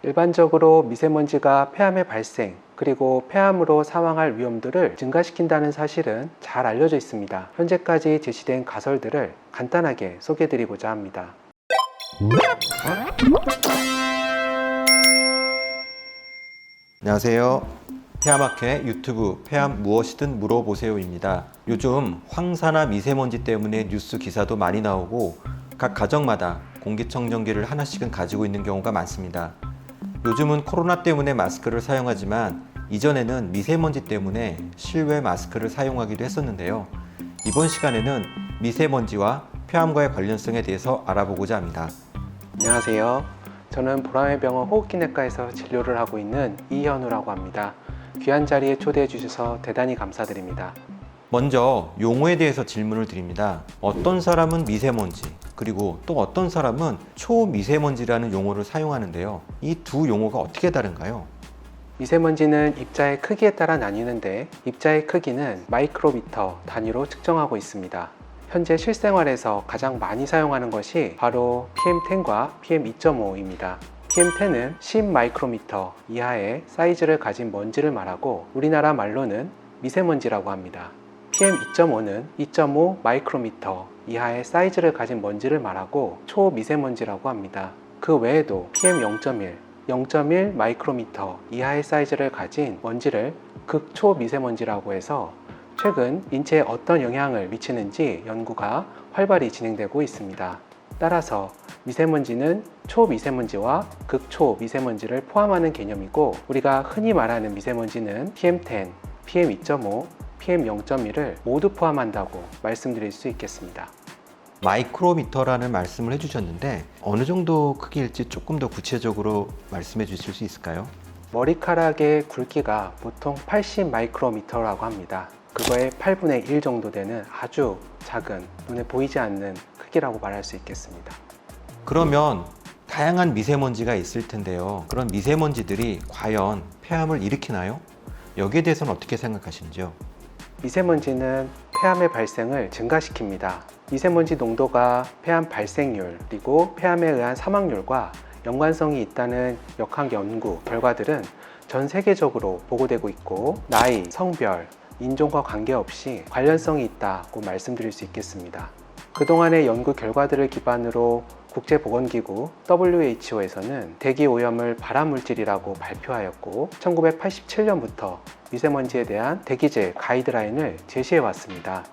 일반적으로 미세먼지가 폐암의 발생, 그리고 폐암으로 사망할 위험도를 증가시킨다는 사실은 잘 알려져 있습니다. 현재까지 제시된 가설들을 간단하게 소개해 드리고자 합니다. 안녕하세요. 폐암학회 유튜브 폐암 무엇이든 물어보세요입니다. 요즘 황사나 미세먼지 때문에 뉴스 기사도 많이 나오고 각 가정마다 공기청정기를 하나씩은 가지고 있는 경우가 많습니다. 요즘은 코로나 때문에 마스크를 사용하지만 이전에는 미세먼지 때문에 실외 마스크를 사용하기도 했었는데요. 이번 시간에는 미세먼지와 폐암과의 관련성에 대해서 알아보고자 합니다. 안녕하세요. 저는 보라매 병원 호흡기내과에서 진료를 하고 있는 이현우라고 합니다. 귀한 자리에 초대해 주셔서 대단히 감사드립니다. 먼저 용어에 대해서 질문을 드립니다. 어떤 사람은 미세먼지, 그리고 또 어떤 사람은 초미세먼지라는 용어를 사용하는데요. 이 두 용어가 어떻게 다른가요? 미세먼지는 입자의 크기에 따라 나뉘는데 입자의 크기는 마이크로미터 단위로 측정하고 있습니다. 현재 실생활에서 가장 많이 사용하는 것이 바로 PM10과 PM2.5입니다. PM10은 10 마이크로미터 이하의 사이즈를 가진 먼지를 말하고 우리나라 말로는 미세먼지라고 합니다. PM2.5는 2.5 마이크로미터 이하의 사이즈를 가진 먼지를 말하고 초미세먼지라고 합니다. 그 외에도 PM0.1, 0.1 마이크로미터 이하의 사이즈를 가진 먼지를 극초미세먼지라고 해서 최근 인체에 어떤 영향을 미치는지 연구가 활발히 진행되고 있습니다. 따라서 미세먼지는 초미세먼지와 극초미세먼지를 포함하는 개념이고 우리가 흔히 말하는 미세먼지는 PM10, PM2.5, PM0.1을 모두 포함한다고 말씀드릴 수 있겠습니다. 마이크로미터라는 말씀을 해주셨는데 어느 정도 크기일지 조금 더 구체적으로 말씀해 주실 수 있을까요? 머리카락의 굵기가 보통 80 마이크로미터라고 합니다. 그거의 8분의 1 정도 되는 아주 작은, 눈에 보이지 않는 크기라고 말할 수 있겠습니다. 그러면 다양한 미세먼지가 있을 텐데요. 그런 미세먼지들이 과연 폐암을 일으키나요? 여기에 대해서는 어떻게 생각하시는지요? 미세먼지는 폐암의 발생을 증가시킵니다. 미세먼지 농도가 폐암 발생률 그리고 폐암에 의한 사망률과 연관성이 있다는 역학 연구 결과들은 전 세계적으로 보고되고 있고 나이, 성별, 인종과 관계없이 관련성이 있다고 말씀드릴 수 있겠습니다. 그동안의 연구 결과들을 기반으로 국제보건기구 WHO에서는 대기오염을 발암물질이라고 발표하였고 1987년부터 미세먼지에 대한 대기질 가이드라인을 제시해 왔습니다.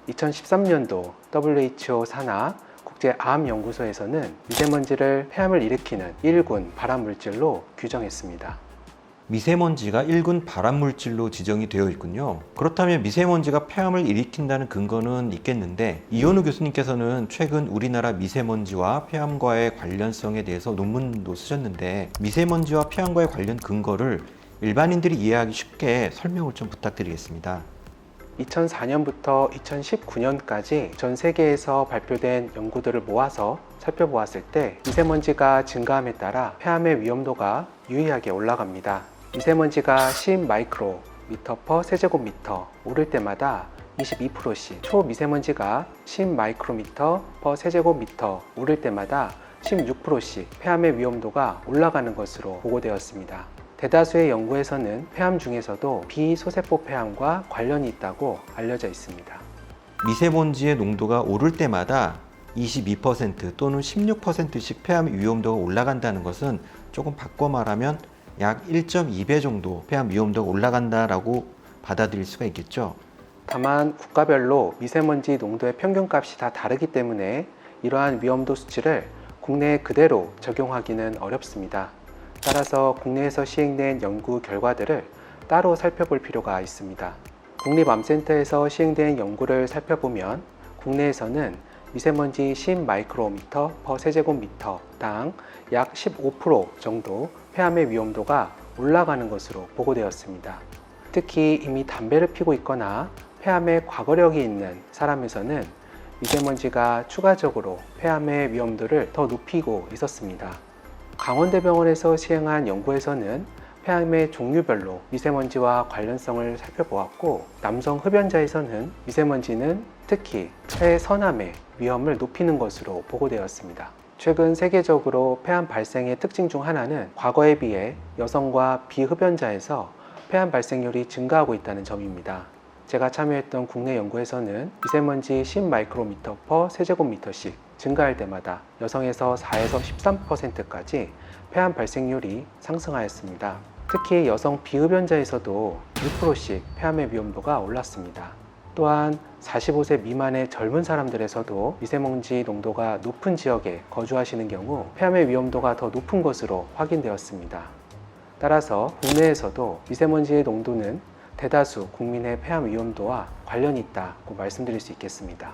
2013년도 WHO 산하 국제암연구소에서는 미세먼지를 폐암을 일으키는 1군 발암물질로 규정했습니다. 미세먼지가 1군 발암물질로 지정이 되어 있군요. 그렇다면 미세먼지가 폐암을 일으킨다는 근거는 있겠는데 이현우 교수님께서는 최근 우리나라 미세먼지와 폐암과의 관련성에 대해서 논문도 쓰셨는데 미세먼지와 폐암과의 관련 근거를 일반인들이 이해하기 쉽게 설명을 좀 부탁드리겠습니다. 2004년부터 2019년까지 전 세계에서 발표된 연구들을 모아서 살펴보았을 때 미세먼지가 증가함에 따라 폐암의 위험도가 유의하게 올라갑니다. 미세먼지가 10 마이크로미터 per 세제곱미터 오를 때마다 22%씩, 초미세먼지가 10 마이크로미터 per 세제곱미터 오를 때마다 16%씩 폐암의 위험도가 올라가는 것으로 보고되었습니다. 대다수의 연구에서는 폐암 중에서도 비소세포 폐암과 관련이 있다고 알려져 있습니다. 미세먼지의 농도가 오를 때마다 22% 또는 16%씩 폐암 위험도가 올라간다는 것은 조금 바꿔 말하면 약 1.2배 정도 폐암 위험도가 올라간다라고 받아들일 수가 있겠죠. 다만 국가별로 미세먼지 농도의 평균값이 다 다르기 때문에 이러한 위험도 수치를 국내에 그대로 적용하기는 어렵습니다. 따라서 국내에서 시행된 연구 결과들을 따로 살펴볼 필요가 있습니다. 국립암센터에서 시행된 연구를 살펴보면 국내에서는 미세먼지 10 마이크로미터 per 세제곱미터당 약 15% 정도 폐암의 위험도가 올라가는 것으로 보고되었습니다. 특히 이미 담배를 피고 있거나 폐암의 과거력이 있는 사람에서는 미세먼지가 추가적으로 폐암의 위험도를 더 높이고 있었습니다. 강원대병원에서 시행한 연구에서는 폐암의 종류별로 미세먼지와 관련성을 살펴보았고 남성 흡연자에서는 미세먼지는 특히 폐선암의 위험을 높이는 것으로 보고되었습니다. 최근 세계적으로 폐암 발생의 특징 중 하나는 과거에 비해 여성과 비흡연자에서 폐암 발생률이 증가하고 있다는 점입니다. 제가 참여했던 국내 연구에서는 미세먼지 10마이크로미터 per 세제곱미터씩 증가할 때마다 여성에서 4에서 13%까지 폐암 발생률이 상승하였습니다. 특히 여성 비흡연자에서도 1%씩 폐암의 위험도가 올랐습니다. 또한 45세 미만의 젊은 사람들에서도 미세먼지 농도가 높은 지역에 거주하시는 경우 폐암의 위험도가 더 높은 것으로 확인되었습니다. 따라서 국내에서도 미세먼지의 농도는 대다수 국민의 폐암 위험도와 관련이 있다고 말씀드릴 수 있겠습니다.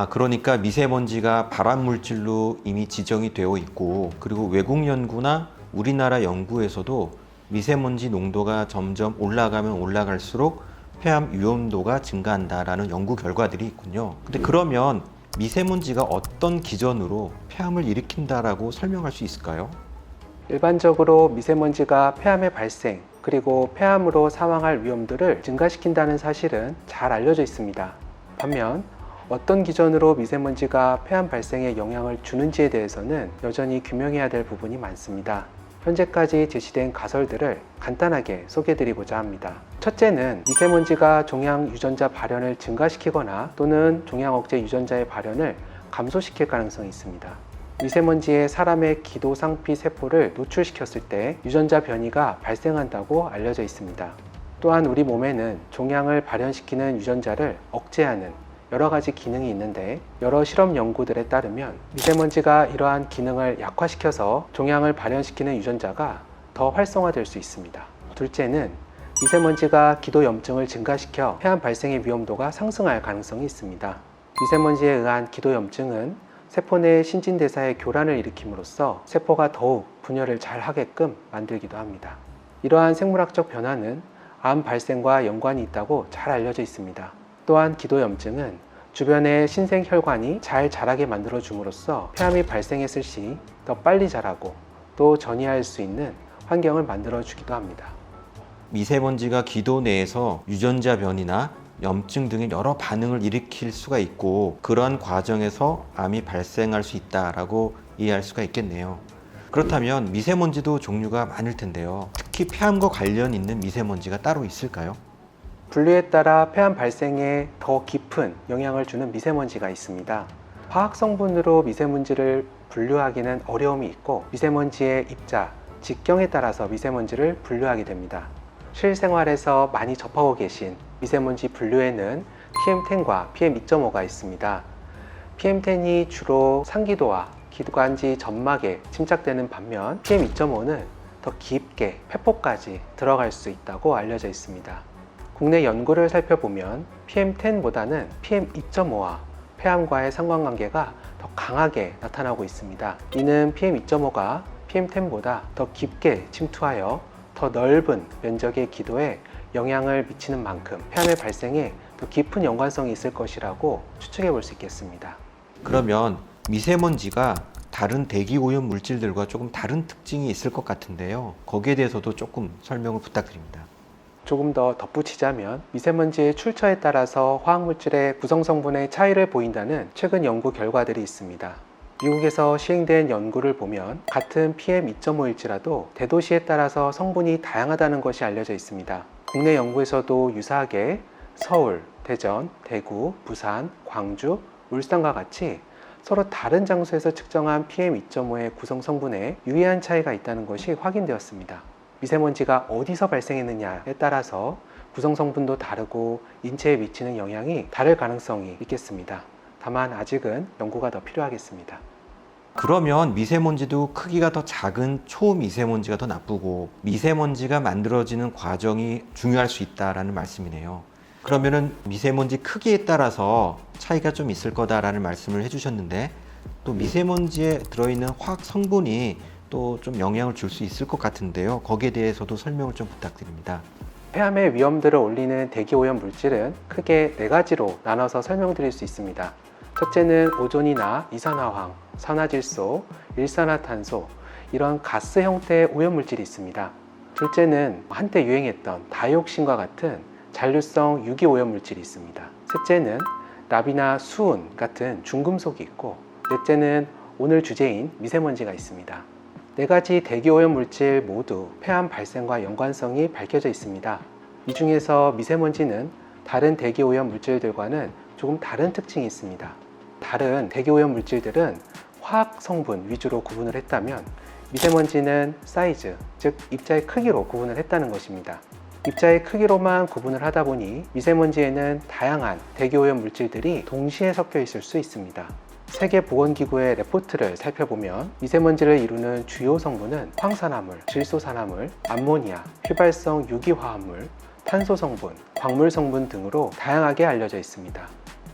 그러니까 미세먼지가 발암 물질로 이미 지정이 되어 있고, 그리고 외국 연구나 우리나라 연구에서도 미세먼지 농도가 점점 올라가면 올라갈수록 폐암 위험도가 증가한다라는 연구 결과들이 있군요. 근데 그러면 미세먼지가 어떤 기전으로 폐암을 일으킨다라고 설명할 수 있을까요? 일반적으로 미세먼지가 폐암의 발생 그리고 폐암으로 사망할 위험도를 증가시킨다는 사실은 잘 알려져 있습니다. 반면 어떤 기전으로 미세먼지가 폐암 발생에 영향을 주는지에 대해서는 여전히 규명해야 될 부분이 많습니다. 현재까지 제시된 가설들을 간단하게 소개해드리고자 합니다. 첫째는 미세먼지가 종양 유전자 발현을 증가시키거나 또는 종양 억제 유전자의 발현을 감소시킬 가능성이 있습니다. 미세먼지에 사람의 기도상피 세포를 노출시켰을 때 유전자 변이가 발생한다고 알려져 있습니다. 또한 우리 몸에는 종양을 발현시키는 유전자를 억제하는 여러 가지 기능이 있는데, 여러 실험 연구들에 따르면 미세먼지가 이러한 기능을 약화시켜서 종양을 발현시키는 유전자가 더 활성화될 수 있습니다. 둘째는 미세먼지가 기도염증을 증가시켜 폐암 발생의 위험도가 상승할 가능성이 있습니다. 미세먼지에 의한 기도염증은 세포 내 신진대사의 교란을 일으킴으로써 세포가 더욱 분열을 잘 하게끔 만들기도 합니다. 이러한 생물학적 변화는 암 발생과 연관이 있다고 잘 알려져 있습니다. 또한 기도염증은 주변의 신생혈관이 잘 자라게 만들어줌으로써 폐암이 발생했을 시 더 빨리 자라고 또 전이할 수 있는 환경을 만들어주기도 합니다. 미세먼지가 기도 내에서 유전자 변이나 염증 등의 여러 반응을 일으킬 수가 있고, 그러한 과정에서 암이 발생할 수 있다라고 이해할 수가 있겠네요. 그렇다면 미세먼지도 종류가 많을 텐데요. 특히 폐암과 관련 있는 미세먼지가 따로 있을까요? 분류에 따라 폐암 발생에 더 깊은 영향을 주는 미세먼지가 있습니다. 화학 성분으로 미세먼지를 분류하기는 어려움이 있고, 미세먼지의 입자, 직경에 따라서 미세먼지를 분류하게 됩니다. 실생활에서 많이 접하고 계신 미세먼지 분류에는 PM10과 PM2.5가 있습니다. PM10이 주로 상기도와 기관지 점막에 침착되는 반면 PM2.5는 더 깊게 폐포까지 들어갈 수 있다고 알려져 있습니다. 국내 연구를 살펴보면 PM10보다는 PM2.5와 폐암과의 상관관계가 더 강하게 나타나고 있습니다. 이는 PM2.5가 PM10보다 더 깊게 침투하여 더 넓은 면적의 기도에 영향을 미치는 만큼 폐암의 발생에 더 깊은 연관성이 있을 것이라고 추측해 볼 수 있겠습니다. 그러면 미세먼지가 다른 대기 오염 물질들과 조금 다른 특징이 있을 것 같은데요. 거기에 대해서도 조금 설명을 부탁드립니다. 조금 더 덧붙이자면 미세먼지의 출처에 따라서 화학물질의 구성 성분의 차이를 보인다는 최근 연구 결과들이 있습니다. 미국에서 시행된 연구를 보면 같은 PM2.5일지라도 대도시에 따라서 성분이 다양하다는 것이 알려져 있습니다. 국내 연구에서도 유사하게 서울, 대전, 대구, 부산, 광주, 울산과 같이 서로 다른 장소에서 측정한 PM2.5의 구성 성분에 유의한 차이가 있다는 것이 확인되었습니다. 미세먼지가 어디서 발생했느냐에 따라서 구성 성분도 다르고 인체에 미치는 영향이 다를 가능성이 있겠습니다. 다만 아직은 연구가 더 필요하겠습니다. 그러면 미세먼지도 크기가 더 작은 초미세먼지가 더 나쁘고, 미세먼지가 만들어지는 과정이 중요할 수 있다라는 말씀이네요. 그러면은 미세먼지 크기에 따라서 차이가 좀 있을 거다라는 말씀을 해주셨는데, 또 미세먼지에 들어있는 화학 성분이 또 좀 영향을 줄 수 있을 것 같은데요. 거기에 대해서도 설명을 좀 부탁드립니다. 폐암의 위험도를 올리는 대기오염 물질은 크게 4가지로 나눠서 설명드릴 수 있습니다. 첫째는 오존이나 이산화황, 산화질소, 일산화탄소, 이런 가스 형태의 오염물질이 있습니다. 둘째는 한때 유행했던 다이옥신과 같은 잔류성 유기오염물질이 있습니다. 셋째는 납이나 수은 같은 중금속이 있고, 넷째는 오늘 주제인 미세먼지가 있습니다. 4가지 대기오염 물질 모두 폐암 발생과 연관성이 밝혀져 있습니다. 이 중에서 미세먼지는 다른 대기오염 물질들과는 조금 다른 특징이 있습니다. 다른 대기오염 물질들은 화학 성분 위주로 구분을 했다면 미세먼지는 사이즈, 즉 입자의 크기로 구분을 했다는 것입니다. 입자의 크기로만 구분을 하다 보니 미세먼지에는 다양한 대기오염 물질들이 동시에 섞여 있을 수 있습니다. 세계보건기구의 레포트를 살펴보면 미세먼지를 이루는 주요 성분은 황산화물, 질소산화물, 암모니아, 휘발성 유기화합물, 탄소 성분, 광물 성분 등으로 다양하게 알려져 있습니다.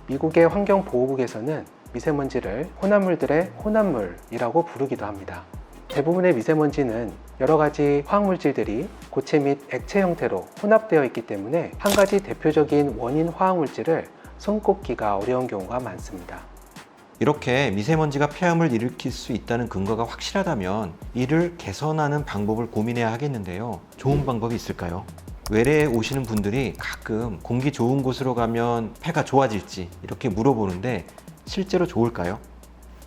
미국의 환경보호국에서는 미세먼지를 혼합물들의 혼합물이라고 부르기도 합니다. 대부분의 미세먼지는 여러 가지 화학물질들이 고체 및 액체 형태로 혼합되어 있기 때문에 한 가지 대표적인 원인 화학물질을 손꼽기가 어려운 경우가 많습니다. 이렇게 미세먼지가 폐암을 일으킬 수 있다는 근거가 확실하다면 이를 개선하는 방법을 고민해야 하겠는데요. 좋은 방법이 있을까요? 외래에 오시는 분들이 가끔 공기 좋은 곳으로 가면 폐가 좋아질지 이렇게 물어보는데 실제로 좋을까요?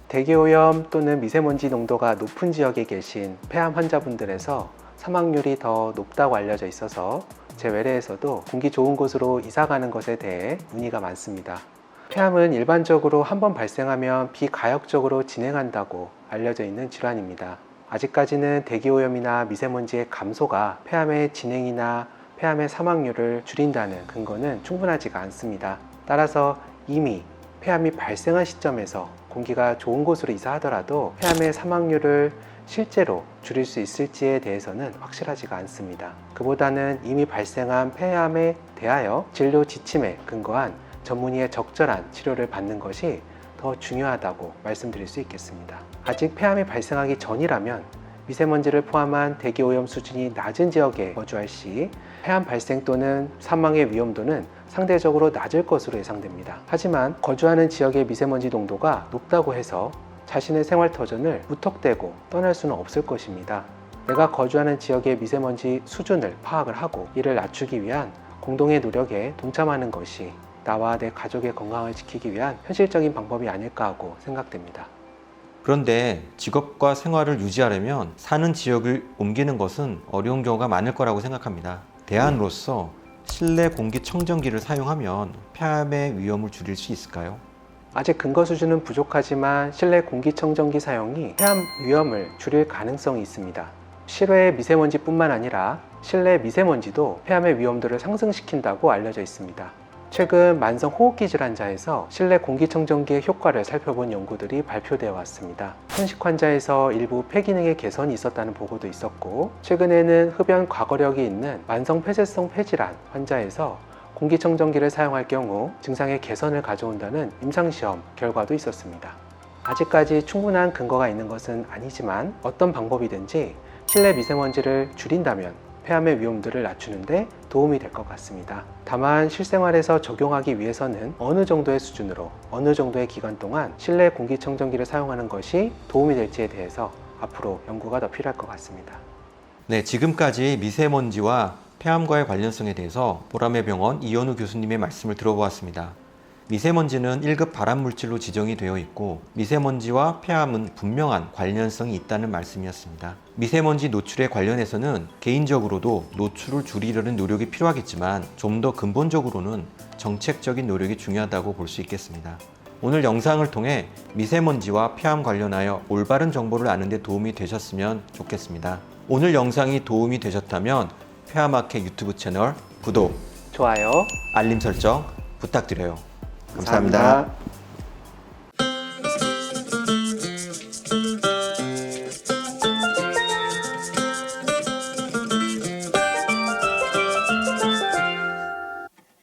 대기오염 또는 미세먼지 농도가 높은 지역에 계신 폐암 환자분들에서 사망률이 더 높다고 알려져 있어서 제 외래에서도 공기 좋은 곳으로 이사가는 것에 대해 문의가 많습니다. 폐암은 일반적으로 한번 발생하면 비가역적으로 진행한다고 알려져 있는 질환입니다. 아직까지는 대기오염이나 미세먼지의 감소가 폐암의 진행이나 폐암의 사망률을 줄인다는 근거는 충분하지가 않습니다. 따라서 이미 폐암이 발생한 시점에서 공기가 좋은 곳으로 이사하더라도 폐암의 사망률을 실제로 줄일 수 있을지에 대해서는 확실하지가 않습니다. 그보다는 이미 발생한 폐암에 대하여 진료 지침에 근거한 전문의의 적절한 치료를 받는 것이 더 중요하다고 말씀드릴 수 있겠습니다. 아직 폐암이 발생하기 전이라면 미세먼지를 포함한 대기오염 수준이 낮은 지역에 거주할 시 폐암 발생 또는 사망의 위험도는 상대적으로 낮을 것으로 예상됩니다. 하지만 거주하는 지역의 미세먼지 농도가 높다고 해서 자신의 생활터전을 무턱대고 떠날 수는 없을 것입니다. 내가 거주하는 지역의 미세먼지 수준을 파악을 하고 이를 낮추기 위한 공동의 노력에 동참하는 것이 나와 내 가족의 건강을 지키기 위한 현실적인 방법이 아닐까 하고 생각됩니다. 그런데 직업과 생활을 유지하려면 사는 지역을 옮기는 것은 어려운 경우가 많을 거라고 생각합니다. 대안으로서 실내 공기청정기를 사용하면 폐암의 위험을 줄일 수 있을까요? 아직 근거 수준은 부족하지만 실내 공기청정기 사용이 폐암 위험을 줄일 가능성이 있습니다. 실외 미세먼지뿐만 아니라 실내 미세먼지도 폐암의 위험도를 상승시킨다고 알려져 있습니다. 최근 만성 호흡기 질환자에서 실내 공기청정기의 효과를 살펴본 연구들이 발표되어 왔습니다. 현식 환자에서 일부 폐 기능의 개선이 있었다는 보고도 있었고, 최근에는 흡연 과거력이 있는 만성 폐쇄성 폐질환 환자에서 공기청정기를 사용할 경우 증상의 개선을 가져온다는 임상시험 결과도 있었습니다. 아직까지 충분한 근거가 있는 것은 아니지만 어떤 방법이든지 실내 미세먼지를 줄인다면 폐암의 위험도를 낮추는데 도움이 될 것 같습니다. 다만 실생활에서 적용하기 위해서는 어느 정도의 수준으로 어느 정도의 기간 동안 실내 공기청정기를 사용하는 것이 도움이 될지에 대해서 앞으로 연구가 더 필요할 것 같습니다. 네, 지금까지 미세먼지와 폐암과의 관련성에 대해서 보람의 병원 이현우 교수님의 말씀을 들어보았습니다. 미세먼지는 1급 발암물질로 지정이 되어 있고 미세먼지와 폐암은 분명한 관련성이 있다는 말씀이었습니다. 미세먼지 노출에 관련해서는 개인적으로도 노출을 줄이려는 노력이 필요하겠지만 좀 더 근본적으로는 정책적인 노력이 중요하다고 볼 수 있겠습니다. 오늘 영상을 통해 미세먼지와 폐암 관련하여 올바른 정보를 아는 데 도움이 되셨으면 좋겠습니다. 오늘 영상이 도움이 되셨다면 폐암학회 유튜브 채널 구독, 좋아요. 알림 설정 부탁드려요. 감사합니다.